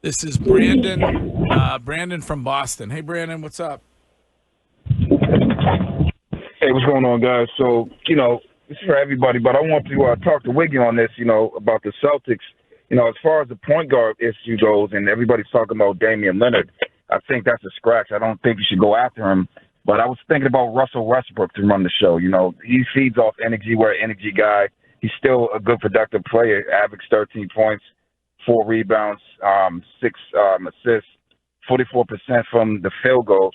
This is Brandon from Boston. Hey, Brandon, what's up? Hey, what's going on, guys? So, this is for everybody, but I want to talk to Wiggy on this, about the Celtics. As far as the point guard issue goes, and everybody's talking about Damian Lillard, I think that's a scratch. I don't think you should go after him. But I was thinking about Russell Westbrook to run the show. He feeds off energy. We're an energy guy. He's still a good productive player, average 13 points, 4 rebounds, 6 assists, 44% from the field goal.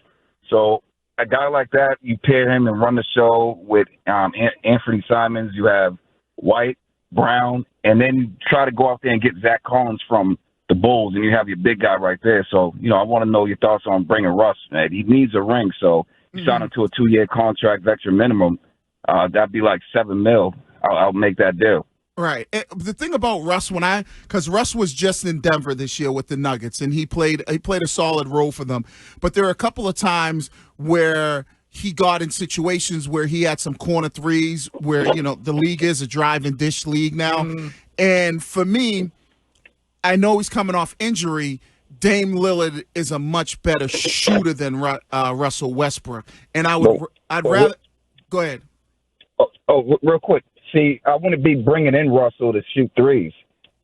So a guy like that, you pair him and run the show with Anthony Simons. You have White, Brown, and then you try to go out there and get Zach Collins from the Bulls, and you have your big guy right there. So, I want to know your thoughts on bringing Russ. Man. He needs a ring, so you sign him to a 2-year contract, veteran minimum. That'd be like $7 million. I'll make that deal. Right. The thing about Russ, because Russ was just in Denver this year with the Nuggets, and he played a solid role for them. But there are a couple of times where he got in situations where he had some corner threes where, the league is a drive and dish league now. And for me, I know he's coming off injury. Dame Lillard is a much better shooter than Russell Westbrook. And I'd rather – go ahead. Oh, real quick. See, I wouldn't be bringing in Russell to shoot threes.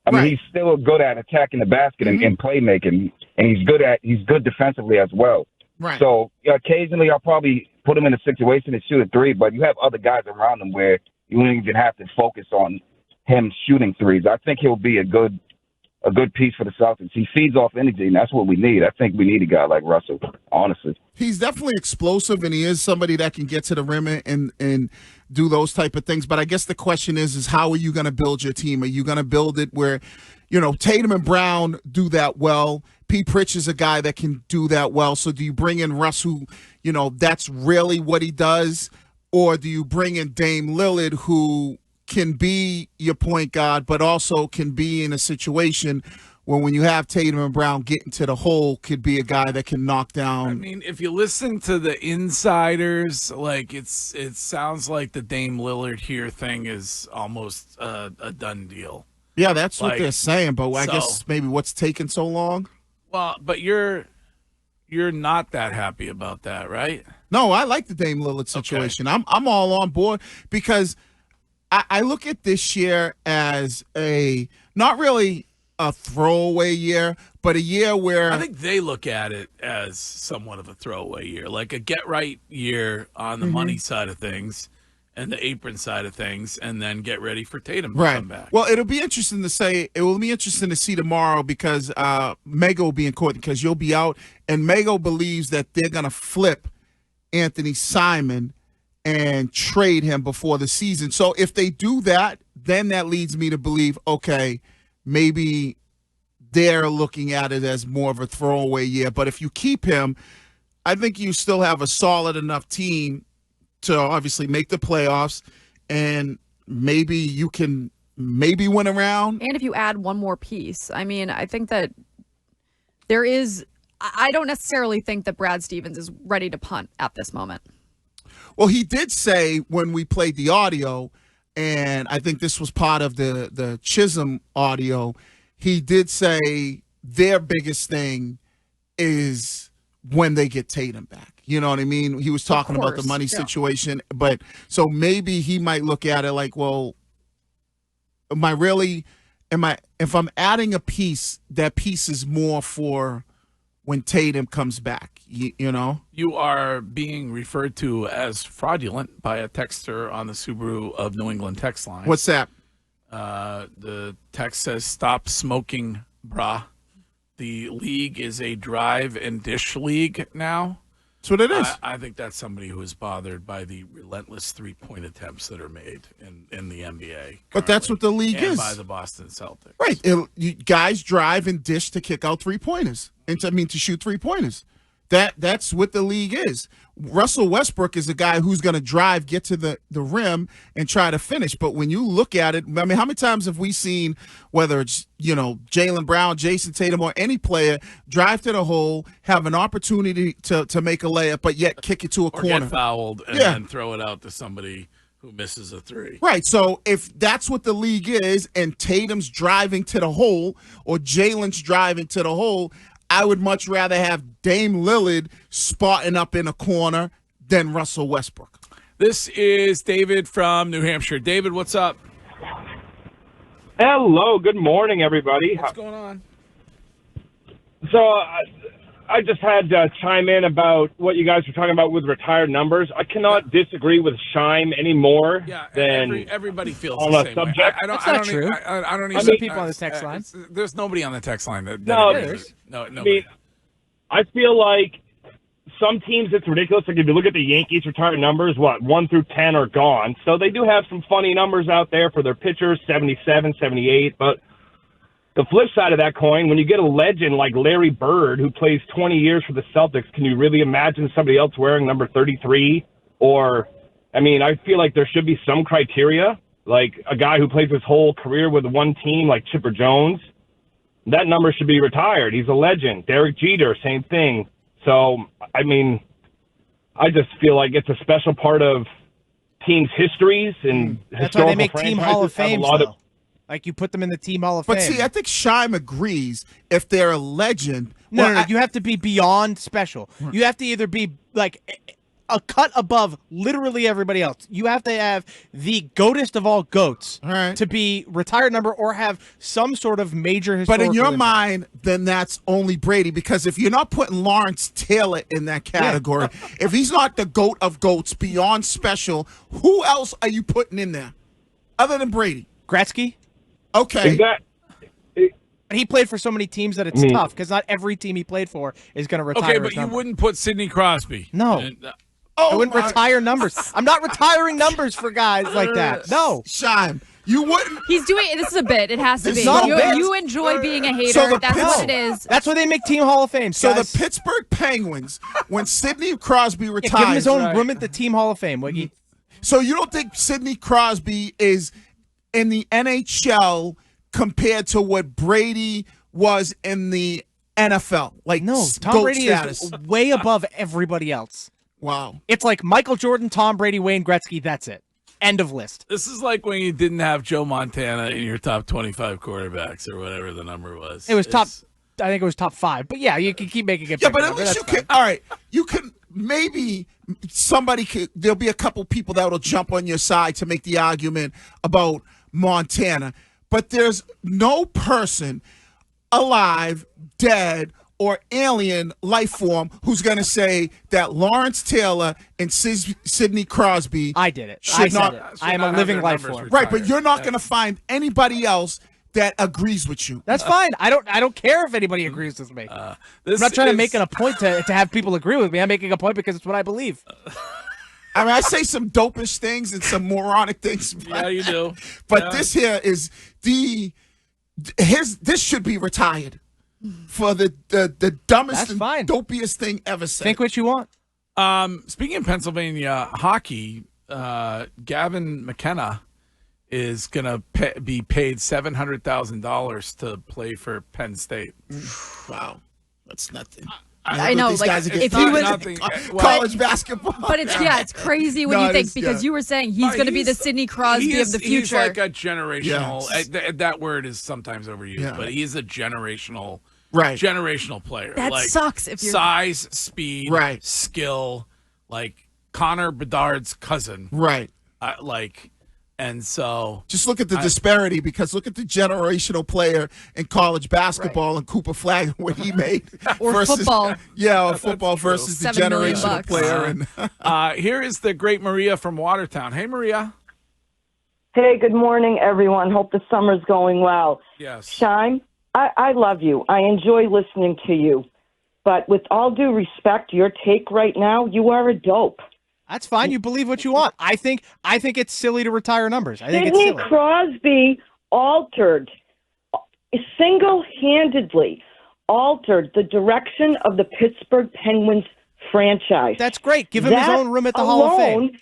I mean, he's still good at attacking the basket and playmaking, and he's good defensively as well. Right. So occasionally I'll probably put him in a situation to shoot a three, but you have other guys around him where you don't even have to focus on him shooting threes. I think he'll be a good piece for the Celtics. He feeds off energy, and that's what we need. I think we need a guy like Russell, honestly. He's definitely explosive, and he is somebody that can get to the rim and do those type of things. But I guess the question is how are you going to build your team? Are you going to build it where, Tatum and Brown do that well? Pete Pritch is a guy that can do that well. So do you bring in Russ who, that's really what he does? Or do you bring in Dame Lillard who can be your point guard, but also can be in a situation where when you have Tatum and Brown getting to the hole, could be a guy that can knock down. I mean, if you listen to the insiders, like it sounds like the Dame Lillard here thing is almost a done deal. Yeah, that's what they're saying, but I guess maybe what's taking so long? Well, but you're not that happy about that, right? No, I like the Dame Lillard situation. Okay. I'm all on board because I look at this year as not really a throwaway year, but a year where I think they look at it as somewhat of a throwaway year, like a get right year on the money side of things and the apron side of things, and then get ready for Tatum to come back. Well, it will be interesting to see tomorrow because Mego will be in court because you'll be out, and Mego believes that they're going to flip Anthony Simon and trade him before the season. So if they do that, then that leads me to believe, okay, maybe they're looking at it as more of a throwaway year. But if you keep him, I think you still have a solid enough team to obviously make the playoffs, and maybe you can win around. And if you add one more piece, I mean, I think that I don't necessarily think that Brad Stevens is ready to punt at this moment. Well, he did say when we played the audio, and I think this was part of the Chisholm audio, he did say their biggest thing is when they get Tatum back. You know what I mean? He was talking about the money situation, but so maybe he might look at it like, well, if I'm adding a piece, that piece is more for when Tatum comes back, you know? You are being referred to as fraudulent by a texter on the Subaru of New England text line. What's that? The text says, stop smoking, brah. The league is a drive and dish league now. That's what it is. I think that's somebody who is bothered by the relentless three-point attempts that are made in the NBA. But that's what the league is. By the Boston Celtics. Right. Guys drive and dish to kick out three-pointers. To shoot three-pointers. That's what the league is. Russell Westbrook is a guy who's going to drive, get to the rim, and try to finish. But when you look at it, I mean, how many times have we seen, whether it's, Jaylen Brown, Jason Tatum, or any player, drive to the hole, have an opportunity to make a layup, but yet kick it to a corner. Get fouled and then throw it out to somebody who misses a three. Right. So if that's what the league is, and Tatum's driving to the hole or Jalen's driving to the hole, I would much rather have Dame Lillard spotting up in a corner than Russell Westbrook. This is David from New Hampshire. David, what's up? Hello. Good morning, everybody. What's going on? So I just had to chime in about what you guys were talking about with retired numbers. I cannot disagree with Shime any more than everybody feels on the a same subject. way. That's not true. I don't There's even, some people on the text line. There's nobody on the text line that No, agrees. No, I nobody. mean, I feel like some teams, it's ridiculous. Like if you look at the Yankees' retired numbers, 1 through 10 are gone. So they do have some funny numbers out there for their pitchers, 77, 78. But the flip side of that coin, when you get a legend like Larry Bird, who plays 20 years for the Celtics, can you really imagine somebody else wearing number 33? Or, I mean, I feel like there should be some criteria, like a guy who plays his whole career with one team, like Chipper Jones. That number should be retired. He's a legend. Derek Jeter, same thing. So, I mean, I just feel like it's a special part of teams' histories and That's why they make team Hall of franchises have Fame. a lot of. Like you put them in the team Hall of But Fame. see, I think Shime agrees if they're a legend. No, you have to be beyond special. You have to either be like a cut above literally everybody else. You have to have the goatest of all goats to be retired number or have some sort of major historical But in your impact. mind, then that's only Brady, because if you're not putting Lawrence Taylor in that category, if he's not the GOAT of GOATs beyond special, who else are you putting in there other than Brady? Gretzky? Okay. He played for so many teams that it's tough because not every team he played for is going to retire. Okay, but you wouldn't put Sidney Crosby. No. I wouldn't retire numbers. I'm not retiring numbers for guys like that. No. Shime, you wouldn't. He's doing this is a bit. It has to It's be. not a bit. You enjoy being a hater. So That's what it is. That's why they make Team Hall of Fame. So guys. the Pittsburgh Penguins, when Sidney Crosby retires, give him his own room at the Team Hall of Fame, Wiggy. So you don't think Sidney Crosby is in the NHL compared to what Brady was in the NFL? Like, No, Tom GOAT Brady status. is way above everybody else. Wow. It's like Michael Jordan, Tom Brady, Wayne Gretzky. That's it. End of list. This is like when you didn't have Joe Montana in your top 25 quarterbacks or whatever the number was. It was top. I think it was top 5. But yeah, you can keep making it. Yeah, bigger, but at least that's you can. fine. All right, you can maybe somebody could. There'll be a couple people that will jump on your side to make the argument about Montana, but there's no person alive, dead, or alien life form who's going to say that Lawrence Taylor and Sidney Crosby. I did it. Should I said not. it. should I am not a have living their life numbers form. Right, but retired. you're not going to find anybody else that agrees with you. That's fine. I don't care if anybody agrees with me. I'm not trying to make it a point to have people agree with me. I'm making a point because it's what I believe. I mean, I say some dopish things and some moronic things. Yeah, you do. But this here is this should be retired for the dumbest That's and fine. dopiest thing ever said. Think what you want. Speaking of Pennsylvania hockey, Gavin McKenna is going to be paid $700,000 to play for Penn State. Wow, that's nothing. I know, These like, guys are if getting he was- nothing. college basketball. But it's crazy when No, you it think is, because yeah. you were saying he's going to be the Sidney Crosby of the future. He's like a generational. Yes. That word is sometimes overused, Yeah. but he is a generational player. That like, sucks if you're- size, speed, Right. skill, like Connor Bedard's cousin, Right. And so Just look at the disparity, because look at the generational player in college basketball and Cooper Flagg, what he made. Or versus, football. Yeah, or football versus the $7 million generational bucks. player. And here is the great Maria from Watertown. Hey, Maria. Hey, good morning, everyone. Hope the summer's going well. Yes. Shime, I love you. I enjoy listening to you. But with all due respect, your take right now, you are a dope. That's fine. You believe what you want. I think it's silly to retire numbers. I think it's Sidney silly. Crosby single-handedly altered the direction of the Pittsburgh Penguins franchise. That's great. Give him his own room at the Hall of Fame.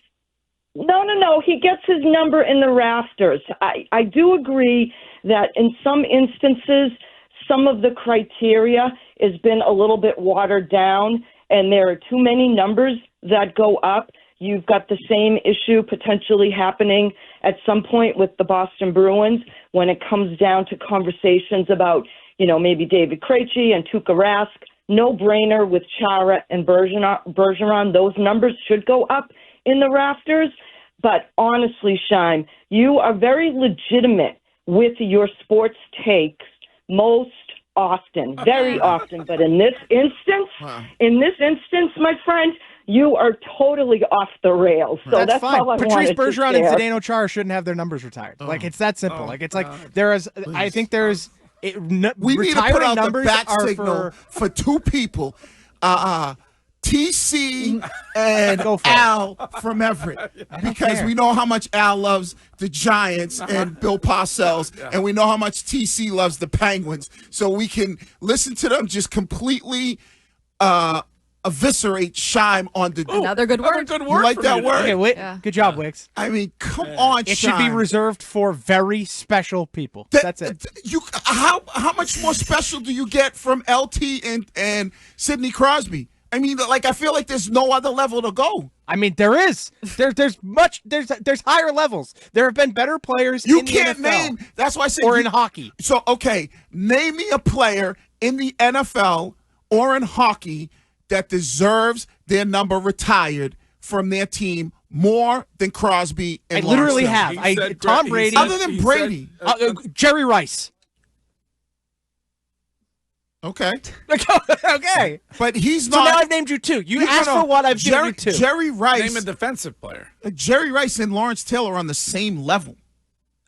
No. He gets his number in the rafters. I do agree that in some instances, some of the criteria has been a little bit watered down, and there are too many numbers that go up. you've got the same issue potentially happening at some point with the Boston Bruins when it comes down to conversations about, maybe David Krejci and Tuukka Rask. No brainer with Chara and Bergeron. Those numbers should go up in the rafters. But honestly, Shime, you are very legitimate with your sports takes most often, very often. But in this instance, my friend, you are totally off the rails. So that's fine. all I Patrice wanted Bergeron to and share. Zdeno Chara shouldn't have their numbers retired. It's that simple. It's like I think there's. We need to put out the bat signal for for two people, TC and Al from Everett, because we know how much Al loves the Giants and Bill Parcells, and we know how much TC loves the Penguins. So we can listen to them just completely eviscerate Shime on the. Another good word. You like that word? Okay, good job, Wicks. I mean, come on, It should be reserved for very special people. That's it. How much more special do you get from LT and Sidney Crosby? I mean, I feel like there's no other level to go. I mean, there is. There's higher levels. There have been better players. You in can't the NFL, name. That's why I said. Or in hockey. So name me a player in the NFL or in hockey that deserves their number retired from their team more than Crosby and I literally Lawrence. have. Tom Brady. Other than Brady. Jerry Rice. Okay. Okay. But he's So not. now I've named you two. You asked for one, I've given you two. Jerry Rice. Name a defensive player. Jerry Rice and Lawrence Taylor are on the same level.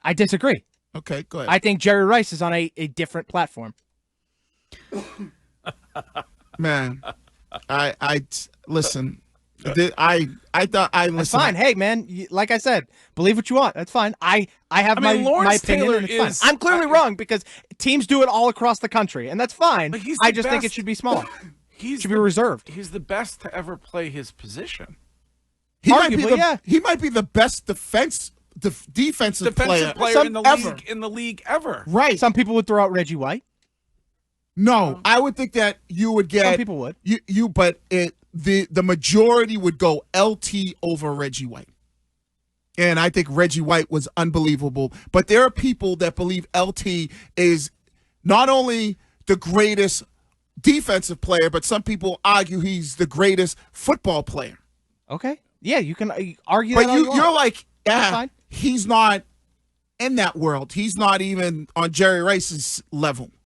I disagree. Okay, go ahead. I think Jerry Rice is on a different platform. Man, I listen. I thought I listened. That's fine. Hey, man, like I said, believe what you want. That's fine. I have my opinion. Taylor And it's fine. I'm clearly wrong because teams do it all across the country, and that's fine. I just think it should be smaller. It should be reserved. He's the best to ever play his position. He might be the best defensive player in the league ever. Right. Some people would throw out Reggie White. No, I would think that you would get. Some people would. But the majority would go LT over Reggie White. And I think Reggie White was unbelievable. But there are people that believe LT is not only the greatest defensive player, but some people argue he's the greatest football player. Okay. Yeah, you can argue but that. But you're like, fine. He's not in that world. He's not even on Jerry Rice's level.